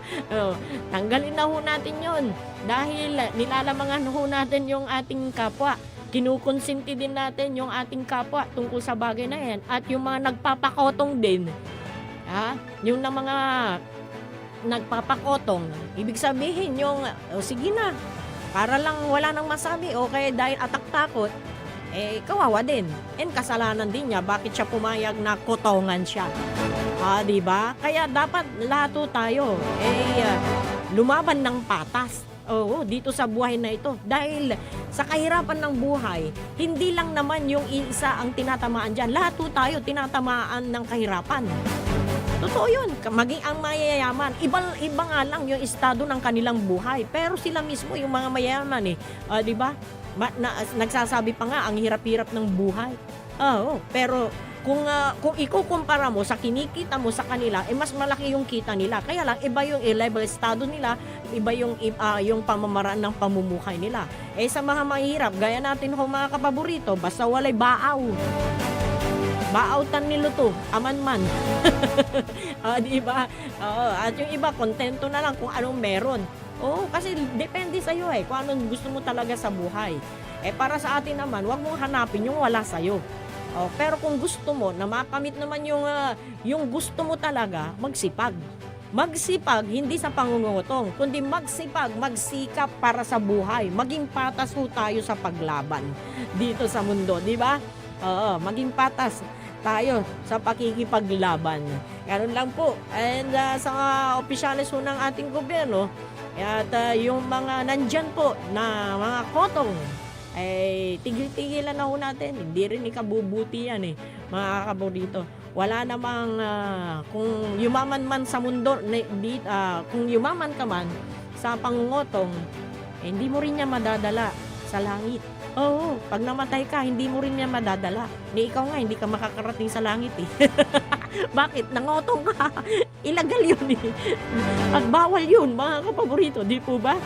Tanggalin na ho natin yon. Dahil nilalamangan ho natin yung ating kapwa. Kinukonsinti din natin yung ating kapwa tungkol sa bagay na yan. At yung mga nagpapakotong din, yung na mga nagpapakotong, ibig sabihin yung, sige na, para lang wala nang masabi, o kaya dahil atak-takot, kawawa din. And kasalanan din niya, bakit siya pumayag na kotongan siya. Diba? Kaya dapat lahat tayo, lumaban ng patas. Oo, dito sa buhay na ito. Dahil sa kahirapan ng buhay, hindi lang naman yung isa ang tinatamaan dyan. Lahat po tayo tinatamaan ng kahirapan. Totoo yun. Maging ang mayayaman. Iba nga lang yung estado ng kanilang buhay. Pero sila mismo, yung mga mayayaman di ba? Nagsasabi pa nga, ang hirap-hirap ng buhay. Oo, pero kung ikukumpara mo sa kinikita mo sa kanila, mas malaki yung kita nila. Kaya lang, iba yung level estado nila, iba yung pamamaraan ng pamumuhay nila. Sa mga mahirap, gaya natin mga kapaborito, basta walay baaw. Baautan nilo to, aman man. Diba? At yung iba, kontento na lang kung anong meron. Kasi depende sa'yo kung anong gusto mo talaga sa buhay. Para sa atin naman, wag mong hanapin yung wala sa'yo. Pero kung gusto mo na makamit naman yung gusto mo talaga, magsipag. Magsipag, hindi sa pangungutong, kundi magsikap para sa buhay. Maging patas po tayo sa paglaban dito sa mundo, di ba? Maging patas tayo sa pakikipaglaban. Ganun lang po. And sa opisyalis po ng ating gobyerno, at yung mga nandyan po na mga kotong, tigil-tigilan na ho natin. Hindi rin ikabubuti yan mga kaborito. Wala namang kung yumaman man sa mundo, kung yumaman ka man sa pangungotong, hindi mo rin niya madadala sa langit. Pag namatay ka, hindi mo rin niya madadala. Ikaw nga, hindi ka makakarating sa langit Bakit? Nangotong ka. Illegal yun At bawal yun, mga kapaborito. Di po ba?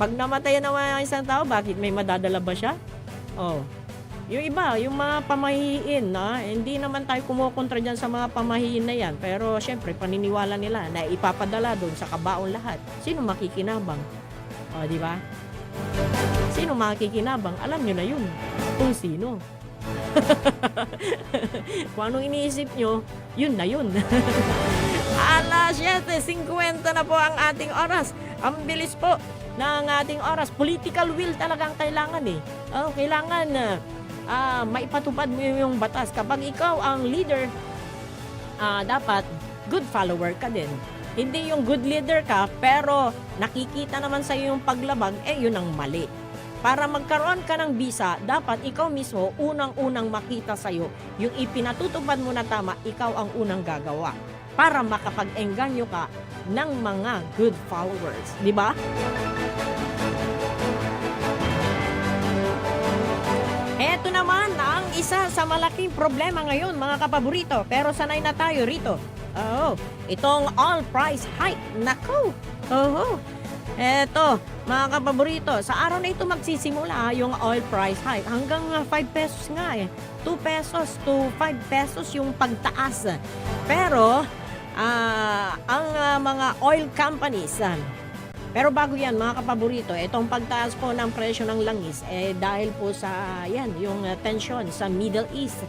Pag namatay naman ang isang tao, bakit may madadala ba siya? Yung iba, yung mga pamahiin, hindi naman tayo kumukontra dyan sa mga pamahiin na yan. Pero syempre, paniniwala nila na ipapadala doon sa kabaong lahat. Sino makikinabang? Di ba? Sino makikinabang? Alam nyo na yun. Kung sino. Kung anong iniisip nyo, yun na yun. 7:50 na po ang ating oras. Ang bilis po ng ating oras. Political will talagang kailangan kailangan maipatupad mo yung batas. Kapag ikaw ang leader, dapat good follower ka din. Hindi yung good leader ka, pero nakikita naman sa'yo yung paglabag, yun ang mali. Para magkaroon ka ng bisa, dapat ikaw mismo unang-unang makita sa'yo yung ipinatutupad mo na tama, ikaw ang unang gagawa. Para makapag-engganyo ka ng mga good followers. Di ba? Eto naman ang isa sa malaking problema ngayon, mga kapaborito. Pero sanay na tayo rito. Itong all price hike. Nako. Eto, mga kapaborito, sa araw na ito magsisimula yung all price hike. Hanggang 5 pesos nga 2 pesos to 5 pesos yung pagtaas. Pero, ang mga oil companies, pero bago yan mga kapaborito, itong pagtaas po ng presyo ng langis, dahil po sa yung tension sa Middle East,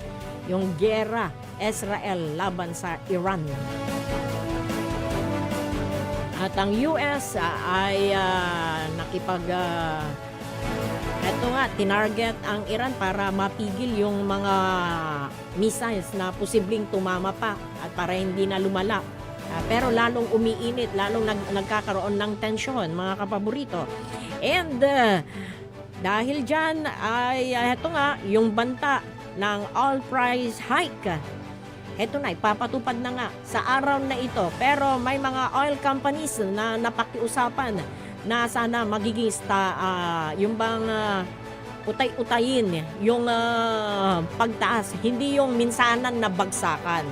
yung giyera Israel laban sa Iran. At ang US ay tinarget ang Iran para mapigil yung mga missiles na posibleng tumama pa at para hindi na lumala. Pero lalong umiinit, lalong nagkakaroon ng tensyon, mga kapaborito. And dahil dyan ay yung banta ng all price hike. Ito na, ipapatupad na nga sa araw na ito. Pero may mga oil companies na napakiusapan na sana magiging yung bang utay-utayin yung pagtaas, hindi yung minsanan na bagsakan.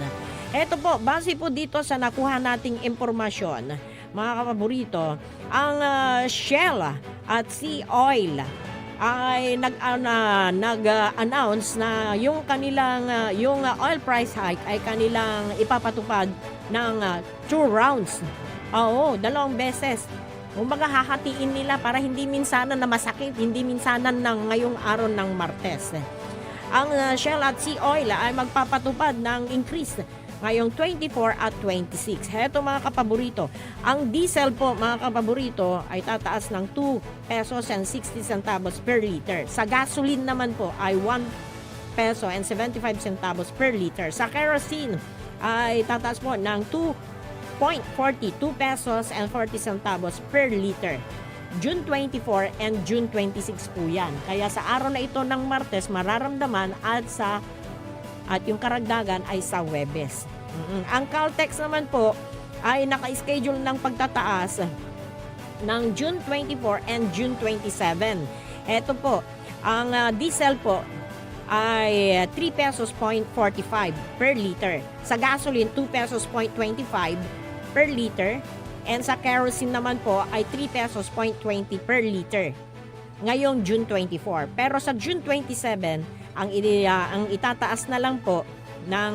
Ito po, base po dito sa nakuha nating impormasyon, mga kapaborito, ang Shell at Sea Oil ay nag-announce na yung kanilang yung oil price hike ay kanilang ipapatupad ng 2 rounds. 2 beses. Kumbaga hahatiin nila para hindi minsanan na masakit, hindi minsanan ng ngayong araw ng Martes. Ang Shell at Sea Oil ay magpapatupad ng increase ngayong 24 at 26. Heto mga kapaborito, ang diesel po mga kapaborito ay tataas ng 2 pesos and 60 centavos per liter. Sa gasoline naman po ay 1 peso and 75 centavos per liter. Sa kerosene ay tataas po ng 2 2 pesos and 40 centavos per liter. June 24 and June 26 po yan. Kaya sa araw na ito ng Martes, mararamdaman at yung karagdagan ay sa Huwebes. Ang Caltex naman po ay naka-schedule ng pagtataas ng June 24 and June 27. Ito po, ang diesel po ay 3 pesos point 45 per liter. Sa gasoline, 2 pesos point 25 per liter. And sa kerosene naman po ay 3 pesos point 20 per liter ngayong June 24. Pero sa June 27, ang itataas na lang po ng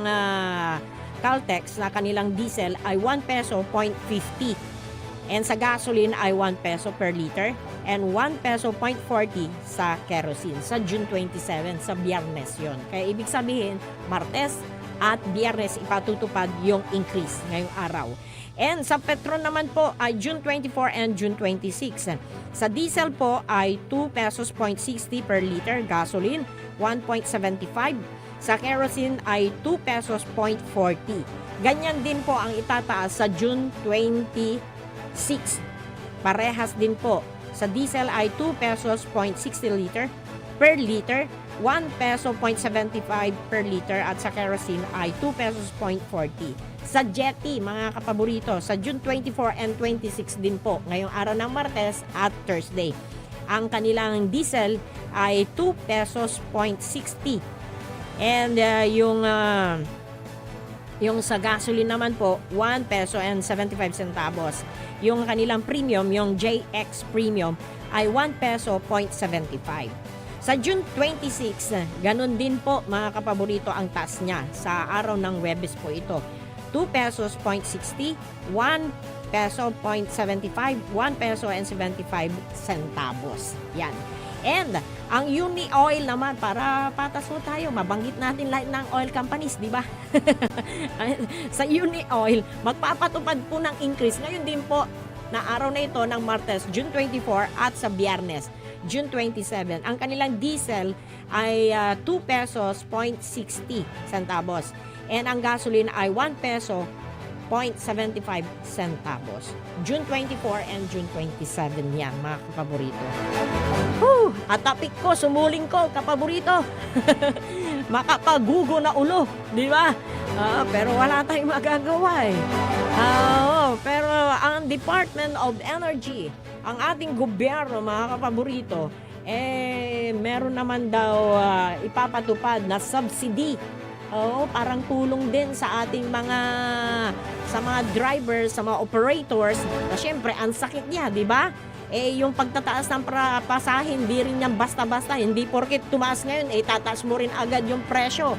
Caltex na kanilang diesel ay 1 peso point 50. And sa gasoline ay 1 peso per liter and 1 peso point 40 sa kerosene sa June 27, sa Biyernes yon. Kaya ibig sabihin, Martes at Biyernes ipatutupad yung increase ngayong araw. And sa petrol naman po ay June 24 and June 26. Sa diesel po ay 2 pesos point 60 per liter, gasoline 1.75. Sa kerosene ay 2 pesos point 40. Ganyan din po ang itataas sa June 26. Parehas din po. Sa diesel ay 2 pesos point 60 per liter, 1 peso point 75 per liter at sa kerosene ay 2 pesos point 40. Sa jetty, mga kapaborito, sa June 24 and 26 din po, ngayong araw ng Martes at Thursday. Ang kanilang diesel ay 2 pesos point 60. And yung sa gasoline naman po, 1 peso and 75 centavos. Yung kanilang premium, yung JX Premium, ay 1 peso point 75. Sa June 26, ganun din po mga kapaborito ang taas niya. Sa araw ng Huwebes po ito. 2 pesos point 60, 1 peso point 75, 1 peso and 75 centavos. Yan. And ang Uni Oil naman, para patas po tayo, mabanggit natin lahat ng oil companies, di ba? Sa Uni Oil, magpapatupad po ng increase. Ngayon din po, na araw na ito ng Martes, June 24 at sa Biyernes, June 27. Ang kanilang diesel ay 2 pesos point 60 centavos. And ang gasoline ay 1 peso point 75 centavos. June 24 and June 27 yan, mga kapaborito. At topic ko, sumuling ko, kapaborito. Makapagugo na ulo, di ba? Pero wala tayong magagawa eh. Pero ang Department of Energy, ang ating gobyerno, mga kapaborito, meron naman daw ipapatupad na subsidy. Parang tulong din sa ating mga drivers, sa mga operators. Na syempre, ang sakit niya, di ba? Yung pagtataas ng pasahe, hindi rin yan basta-basta. Hindi porket tumaas ngayon, tataas mo rin agad yung presyo.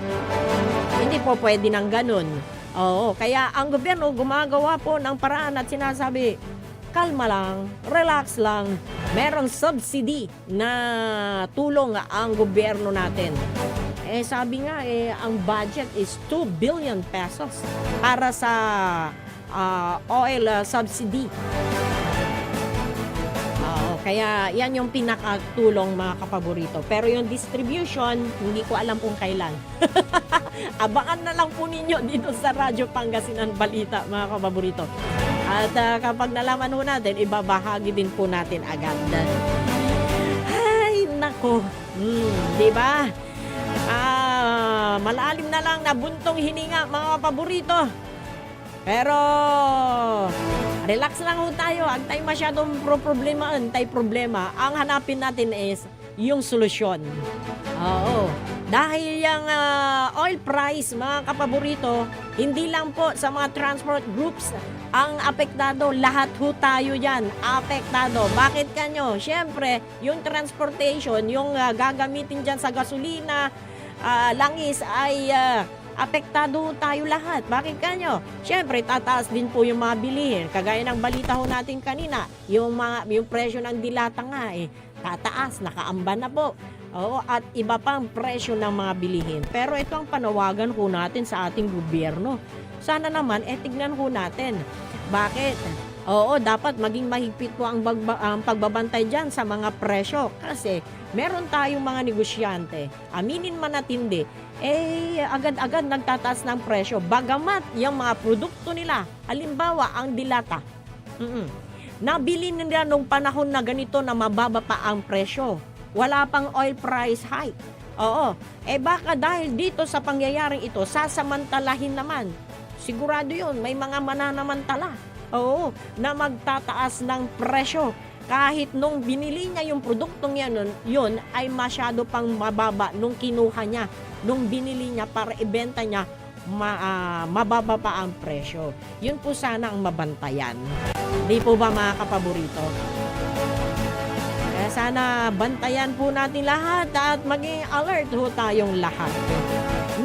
Hindi po pwede ng ganun. Kaya ang gobyerno gumagawa po ng paraan at sinasabi, kalma lang, relax lang. Merong subsidy na tulong ang gobyerno natin. Sabi nga, ang budget is 2 billion pesos para sa oil subsidy. Kaya yan yung pinakatulong, mga kapaborito. Pero yung distribution, hindi ko alam kung kailan. Abangan na lang po ninyo dito sa Radyo Pangasinan Balita, mga kapaborito. At kapag nalaman ho natin, ibabahagi din po natin agad. Ay, nako. Di ba? Malalim na lang na buntong hininga, mga kapaborito. Pero relax lang ho tayo. Ang tayo masyadong problema. Ang hanapin natin is yung solusyon. Dahil yung oil price, mga kapaborito, hindi lang po sa mga transport groups ang apektado. Lahat ho tayo yan apektado. Bakit kanyo? Siyempre, yung transportation, yung gagamitin dyan sa gasolina, langis ay apektado tayo lahat. Bakit kanyo? Siyempre, tataas din po yung mga bilihin. Kagaya ng balita ho natin kanina, yung presyo ng dilata nga tataas, nakaamba na po. At iba pang presyo ng mga bilihin. Pero ito ang panawagan ho natin sa ating gobyerno. Sana naman, tignan ho natin. Bakit? Oo, dapat maging mahigpit po ang pagbabantay dyan sa mga presyo. Kasi meron tayong mga negosyante, aminin man at hindi, agad-agad nagtataas ng presyo. Bagamat yung mga produkto nila, halimbawa ang dilata, nabili nila nung panahon na ganito na mababa pa ang presyo. Wala pang oil price hike. Oo, baka dahil dito sa pangyayaring ito, sasamantalahin naman. Sigurado yun, may mga mananamantala. Oo, na magtataas ng presyo. Kahit nung binili niya yung produktong yun ay masyado pang mababa nung kinuha niya. Nung binili niya para ibenta niya, mababa pa ang presyo. Yun po sana ang mabantayan. Di po ba mga kapaborito? Kaya sana bantayan po natin lahat at maging alert ho tayong lahat.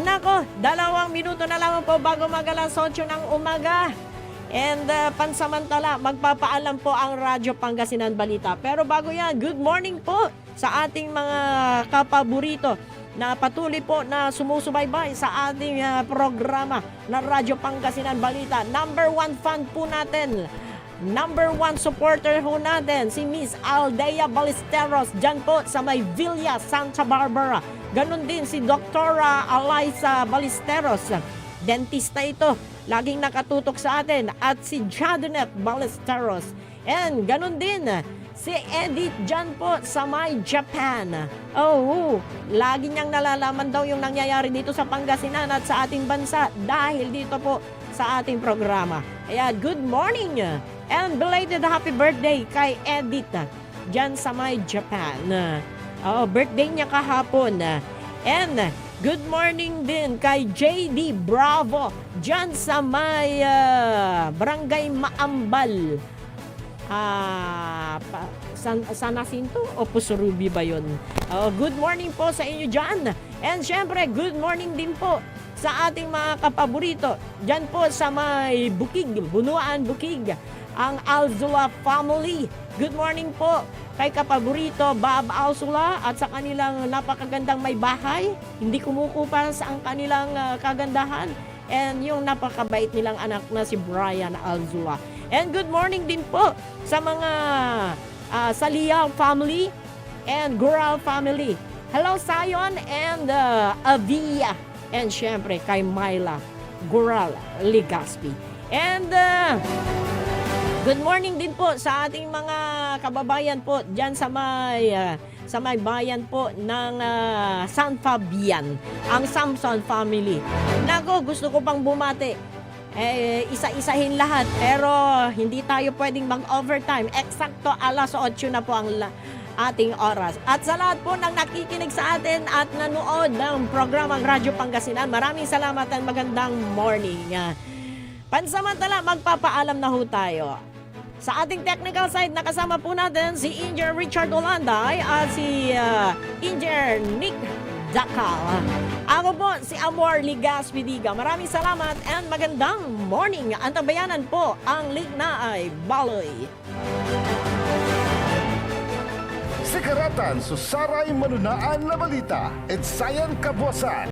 Nako, 2 minuto na lang po bago mag-alas 8 ng umaga. And pansamantala, magpapaalam po ang Radyo Pangasinan Balita. Pero bago yan, good morning po sa ating mga kapaborito na patuloy po na sumusubaybay sa ating programa na Radyo Pangasinan Balita. Number 1 fan po natin, number 1 supporter ho natin, si Miss Aldea Ballesteros, dyan po sa may Villa Santa Barbara. Ganon din si Dr. Eliza Ballesteros, dentista ito, laging nakatutok sa atin, at si Jadenet Ballesteros. And ganon din si Edith dyan po sa may Japan. Oh, lagi niyang nalalaman daw yung nangyayari dito sa Pangasinan at sa ating bansa dahil dito po sa ating programa. Kaya good morning and belated happy birthday kay Edith dyan sa may Japan. Birthday niya kahapon. And good morning din kay JD Bravo dyan sa may Barangay Maambal. San Jacinto o Pusurubi ba yun? Good morning po sa inyo dyan. And syempre, good morning din po sa ating mga kapaborito dyan po sa may Bukig, Bunuan Bukig, ang Alzula family. Good morning po kay kapaborito Bob Alzula at sa kanilang napakagandang may bahay. Hindi kumukupa sa ang kanilang kagandahan. And yung napakabait nilang anak na si Brian Alzula. And good morning din po sa mga Salial family and Gural family. Hello Sayon and Avia. And syempre kay Myla Gural Ligaspi. And good morning din po sa ating mga kababayan po dyan sa may bayan po ng San Fabian, ang Samson family. Nako, gusto ko pang bumati. Isa-isahin lahat pero hindi tayo pwedeng mag-overtime. Eksakto alas 8 na po ang ating oras. At sa lahat po ng nakikinig sa atin at nanood ng programang Radyo Pangasinan, maraming salamat at magandang morning. Pansamantala, magpapaalam na ho tayo. Sa ating technical side, nakasama po natin si Engineer Richard Olanday at si Engineer Nick Dakal. Ako po si Amor Ligaspi-Diga. Maraming salamat and magandang morning. Antabayanan po ang Lignaay Baloy. Sikaratan sa Saray Manunaan na Balita. Edsayan Kabuasan.